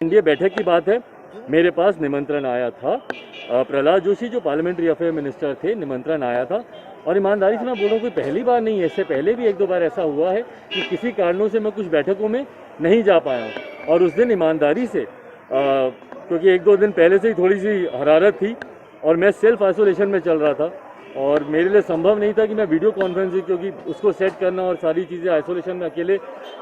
NDA बैठक की बात है, मेरे पास निमंत्रण आया था। प्रहलाद जोशी जो पार्लियामेंट्री अफेयर मिनिस्टर थे, निमंत्रण आया था। और ईमानदारी से मैं बोल रहा हूँ कोई पहली बार नहीं है, इससे पहले भी एक दो बार ऐसा हुआ है कि किसी कारणों से मैं कुछ बैठकों में नहीं जा पाया हूँ। और उस दिन ईमानदारी से क्योंकि एक दो दिन पहले से ही थोड़ी सी हरारत थी और मैं सेल्फ आइसोलेशन में चल रहा था और मेरे लिए संभव नहीं था कि मैं वीडियो कॉन्फ्रेंसिंग, क्योंकि उसको सेट करना और सारी चीज़ें आइसोलेशन में अकेले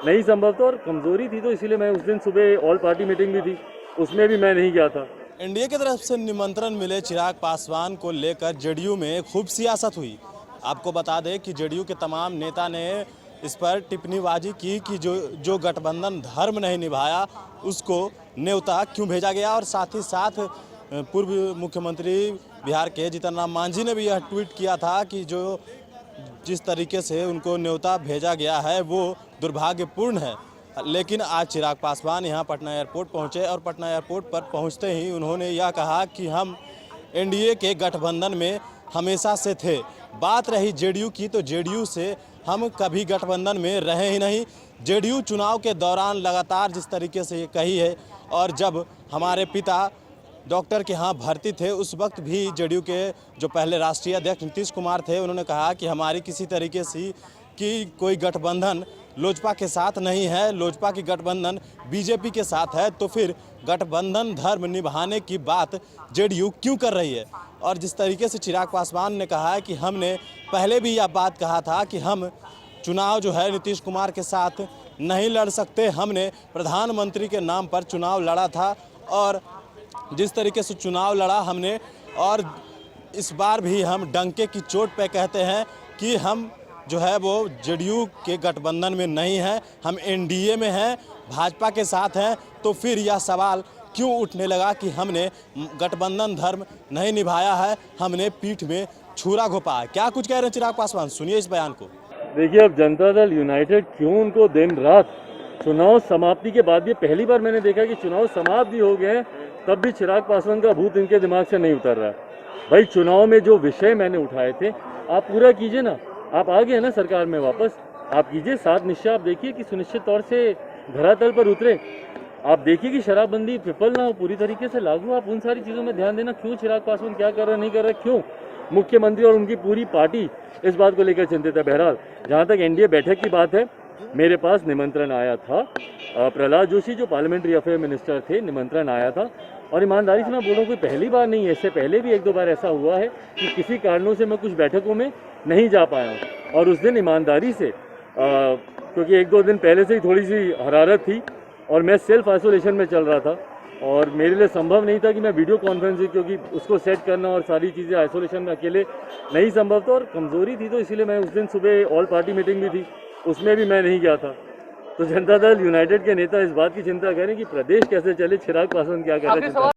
नहीं संभव था और कमज़ोरी थी, तो इसीलिए मैं उस दिन सुबह ऑल पार्टी मीटिंग भी थी, उसमें भी मैं नहीं गया था। एनडीए की तरफ से निमंत्रण मिले चिराग पासवान को लेकर जेडीयू में खूब सियासत हुई। आपको बता दें कि जेडीयू के तमाम नेता ने इस पर टिप्पणीबाजी की कि जो गठबंधन धर्म नहीं निभाया उसको न्योता क्यों भेजा गया। और साथ ही साथ पूर्व मुख्यमंत्री बिहार के जीतन राम मांझी ने भी यह ट्वीट किया था कि जिस तरीके से उनको न्योता भेजा गया है वो दुर्भाग्यपूर्ण है। लेकिन आज चिराग पासवान यहाँ पटना एयरपोर्ट पहुँचे और पटना एयरपोर्ट पर पहुँचते ही उन्होंने यह कहा कि हम एनडीए के गठबंधन में हमेशा से थे। बात रही जेडीयू की, तो जेडीयू से हम कभी गठबंधन में रहे ही नहीं। जेडीयू चुनाव के दौरान लगातार जिस तरीके से ये कही है, और जब हमारे पिता डॉक्टर के यहाँ भर्ती थे उस वक्त भी जेडीयू के जो पहले राष्ट्रीय अध्यक्ष नीतीश कुमार थे, उन्होंने कहा कि हमारी किसी तरीके से कि कोई गठबंधन लोजपा के साथ नहीं है, लोजपा की गठबंधन बीजेपी के साथ है। तो फिर गठबंधन धर्म निभाने की बात जेडीयू क्यों कर रही है। और जिस तरीके से चिराग पासवान ने कहा है कि हमने पहले भी यह बात कहा था कि हम चुनाव जो है नीतीश कुमार के साथ नहीं लड़ सकते, हमने प्रधानमंत्री के नाम पर चुनाव लड़ा था और जिस तरीके से चुनाव लड़ा हमने, और इस बार भी हम डंके की चोट पे कहते हैं कि हम जो है वो जेडीयू के गठबंधन में नहीं है, हम एनडीए में हैं, भाजपा के साथ हैं। तो फिर यह सवाल क्यों उठने लगा कि हमने गठबंधन धर्म नहीं निभाया है, हमने पीठ में छुरा घोपा है। क्या कुछ कह रहे हैं चिराग पासवान, सुनिए इस बयान को। देखिए, अब जनता दल यूनाइटेड क्यों उनको दिन रात चुनाव समाप्ति के बाद भी, पहली बार मैंने देखा कि चुनाव समाप्त भी हो गए तब भी चिराग पासवान का भूत इनके दिमाग से नहीं उतर रहा है। भाई, चुनाव में जो विषय मैंने उठाए थे आप पूरा कीजिए ना, आप आ गए ना सरकार में वापस, आप कीजिए 7 निश्चय। आप देखिए कि सुनिश्चित तौर से धरातल पर उतरे, आप देखिए कि शराबबंदी विफल ना हो, पूरी तरीके से लागू। आप उन सारी चीज़ों में ध्यान देना। क्यों चिराग पासवान क्या कर रहे नहीं कर रहे, क्यों मुख्यमंत्री और उनकी पूरी पार्टी इस बात को लेकर चिंतित है। बहरहाल, जहाँ तक एनडीए बैठक की बात है, मेरे पास निमंत्रण आया था। प्रहलाद जोशी जो पार्लियामेंट्री अफेयर मिनिस्टर थे, निमंत्रण आया था। और ईमानदारी से मैं बोल रहा हूँ कोई पहली बार नहीं है, इससे पहले भी एक दो बार ऐसा हुआ है कि किसी कारणों से मैं कुछ बैठकों में नहीं जा पाया हूँ। और उस दिन ईमानदारी से क्योंकि एक दो दिन पहले से ही थोड़ी सी हरारत थी और मैं सेल्फ आइसोलेशन में चल रहा था और मेरे लिए संभव नहीं था कि मैं वीडियो कॉन्फ्रेंसिंग, क्योंकि उसको सेट करना और सारी चीज़ें आइसोलेशन में अकेले नहीं संभव था और कमज़ोरी थी, तो इसीलिए मैं उस दिन सुबह ऑल पार्टी मीटिंग भी थी, उसमें भी मैं नहीं गया था। तो जनता दल यूनाइटेड के नेता इस बात की चिंता करें कि प्रदेश कैसे चले, चिराग पासवान क्या कर रहे हैं।